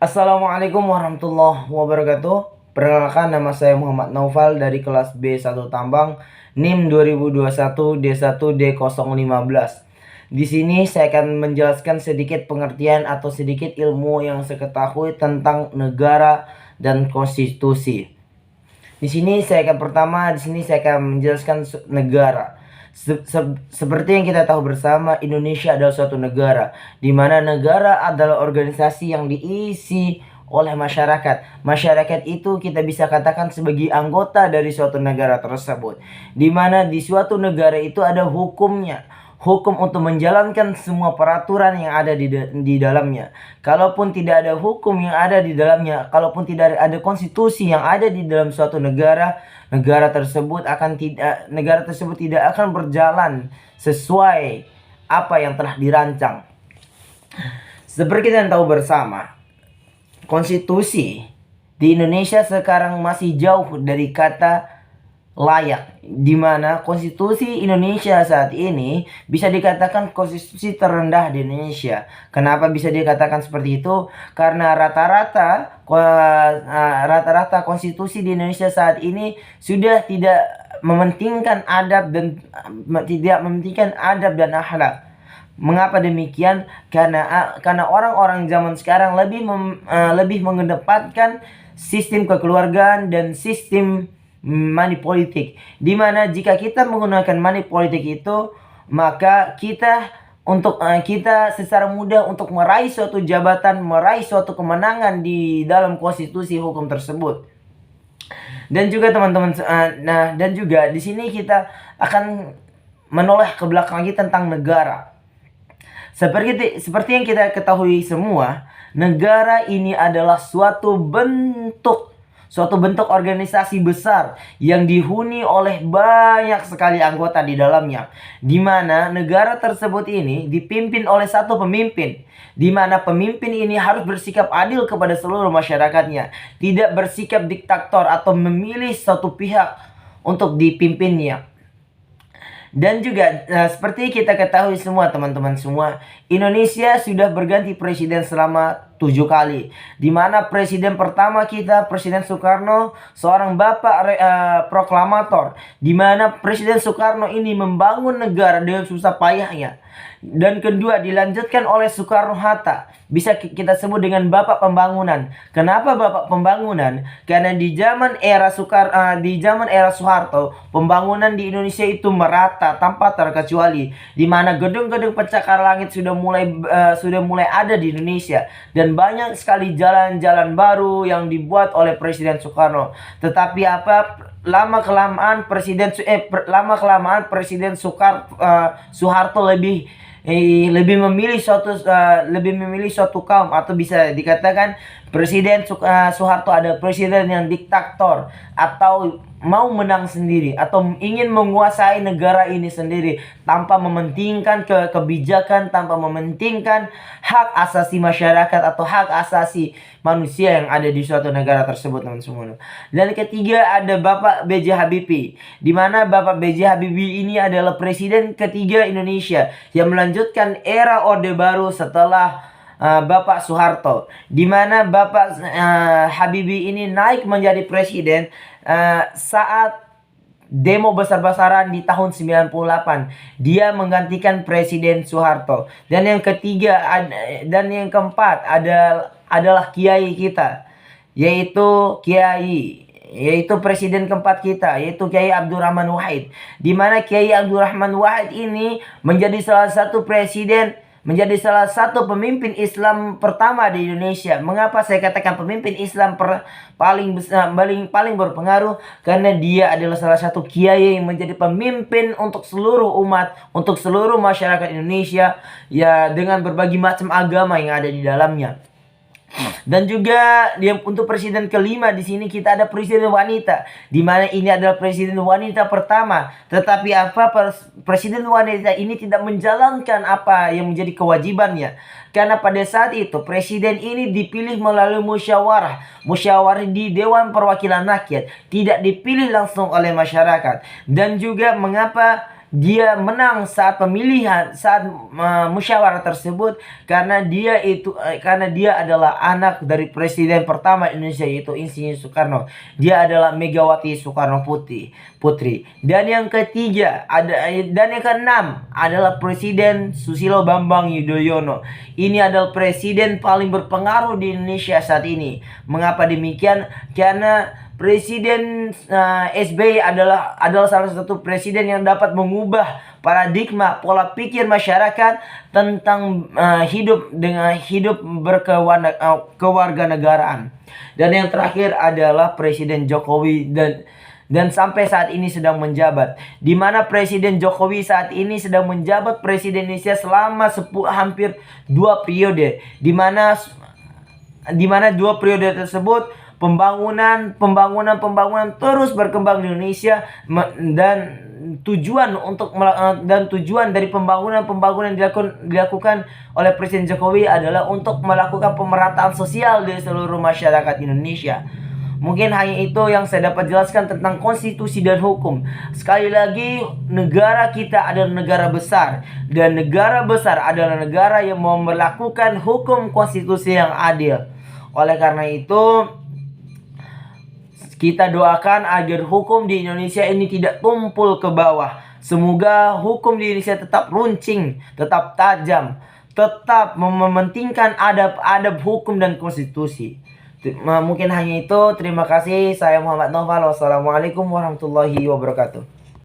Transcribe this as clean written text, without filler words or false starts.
Assalamualaikum warahmatullahi wabarakatuh. Perkenalkan, nama saya Muhammad Naufal dari kelas B1 Tambang, NIM 2021D1D015. Di sini saya akan menjelaskan sedikit pengertian atau sedikit ilmu yang saya ketahui tentang negara dan konstitusi. Di sini saya akan menjelaskan negara. Seperti yang kita tahu bersama, Indonesia adalah suatu negara, di mana negara adalah organisasi yang diisi oleh masyarakat. Masyarakat itu kita bisa katakan sebagai anggota dari suatu negara tersebut, di mana di suatu negara itu ada hukumnya. Hukum untuk menjalankan semua peraturan yang ada di dalamnya. Kalaupun tidak ada hukum yang ada di dalamnya, kalaupun tidak ada konstitusi yang ada di dalam suatu negara, negara tersebut tidak akan berjalan sesuai apa yang telah dirancang. Seperti kita tahu bersama, konstitusi di Indonesia sekarang masih jauh dari kata layak, di mana konstitusi Indonesia saat ini bisa dikatakan konstitusi terendah di Indonesia. Kenapa bisa dikatakan seperti itu? Karena rata-rata konstitusi di Indonesia saat ini sudah tidak mementingkan adab dan akhlak. Mengapa demikian? Karena orang-orang zaman sekarang lebih mengedepankan sistem kekeluargaan dan sistem money politik, dimana jika kita menggunakan money politik itu, maka kita secara mudah untuk meraih suatu jabatan, meraih suatu kemenangan di dalam konstitusi hukum tersebut. Dan juga teman-teman, dan juga di sini kita akan menoleh ke belakang lagi tentang negara. Seperti yang kita ketahui semua, negara ini adalah suatu bentuk organisasi besar yang dihuni oleh banyak sekali anggota di dalamnya, di mana negara tersebut ini dipimpin oleh satu pemimpin, di mana pemimpin ini harus bersikap adil kepada seluruh masyarakatnya, tidak bersikap diktator atau memilih satu pihak untuk dipimpinnya. Dan juga seperti kita ketahui semua teman-teman semua, Indonesia sudah berganti presiden selama 7 kali. Di mana presiden pertama kita, Presiden Soekarno, seorang bapak proklamator, di mana Presiden Soekarno ini membangun negara dengan susah payahnya. Dan kedua dilanjutkan oleh Soekarno-Hatta, bisa kita sebut dengan bapak pembangunan. Kenapa bapak pembangunan? Karena di zaman era Soeharto, pembangunan di Indonesia itu merata tanpa terkecuali, di mana gedung-gedung pencakar langit sudah mulai ada di Indonesia, dan banyak sekali jalan-jalan baru yang dibuat oleh Presiden Soekarno. Tetapi lama kelamaan Presiden Soeharto lebih memilih suatu kaum, atau bisa dikatakan Presiden Soeharto ada presiden yang diktator, atau mau menang sendiri, atau ingin menguasai negara ini sendiri tanpa mementingkan kebijakan, tanpa mementingkan hak asasi masyarakat atau hak asasi manusia yang ada di suatu negara tersebut, teman-teman. Dan ketiga ada Bapak B.J. Habibie, di mana Bapak B.J. Habibie ini adalah presiden ketiga Indonesia yang melanjutkan era Orde Baru setelah Bapak Soeharto, di mana Bapak Habibie ini naik menjadi presiden saat demo besar-besaran di tahun 98. Dia menggantikan Presiden Soeharto. Dan yang keempat adalah kiai kita, yaitu presiden keempat kita, yaitu Kiai Abdurrahman Wahid, di mana Kiai Abdurrahman Wahid ini menjadi salah satu pemimpin Islam pertama di Indonesia. Mengapa saya katakan pemimpin Islam paling berpengaruh? Karena dia adalah salah satu kiai yang menjadi pemimpin untuk seluruh umat, untuk seluruh masyarakat Indonesia, ya, dengan berbagai macam agama yang ada di dalamnya. Dan juga untuk presiden kelima di sini kita ada presiden wanita, di mana ini adalah presiden wanita pertama. Tetapi presiden wanita ini tidak menjalankan apa yang menjadi kewajibannya, karena pada saat itu presiden ini dipilih melalui musyawarah di Dewan Perwakilan Rakyat, tidak dipilih langsung oleh masyarakat. Dan juga mengapa dia menang saat pemilihan, saat musyawarah tersebut, karena dia adalah anak dari presiden pertama Indonesia, yaitu Insinyur Soekarno. Dia adalah Megawati Soekarno Putri. Dan yang keenam adalah Presiden Susilo Bambang Yudhoyono. Ini adalah presiden paling berpengaruh di Indonesia saat ini. Mengapa demikian? Karena Presiden SBY adalah salah satu presiden yang dapat mengubah paradigma pola pikir masyarakat tentang hidup kewarganegaraan. Dan yang terakhir adalah Presiden Jokowi dan sampai saat ini sedang menjabat, di mana Presiden Jokowi saat ini sedang menjabat presiden Indonesia selama hampir 2 periode, di mana 2 periode tersebut pembangunan terus berkembang di Indonesia, dan tujuan dari pembangunan dilakukan oleh Presiden Jokowi adalah untuk melakukan pemerataan sosial di seluruh masyarakat Indonesia. Mungkin hanya itu yang saya dapat jelaskan tentang konstitusi dan hukum. Sekali lagi, negara kita adalah negara besar, dan negara besar adalah negara yang mau melakukan hukum konstitusi yang adil. Oleh karena itu, kita doakan agar hukum di Indonesia ini tidak tumpul ke bawah. Semoga hukum di Indonesia tetap runcing, tetap tajam, tetap mementingkan adab hukum dan konstitusi. Mungkin hanya itu. Terima kasih. Saya Muhammad Noval. Wassalamualaikum warahmatullahi wabarakatuh.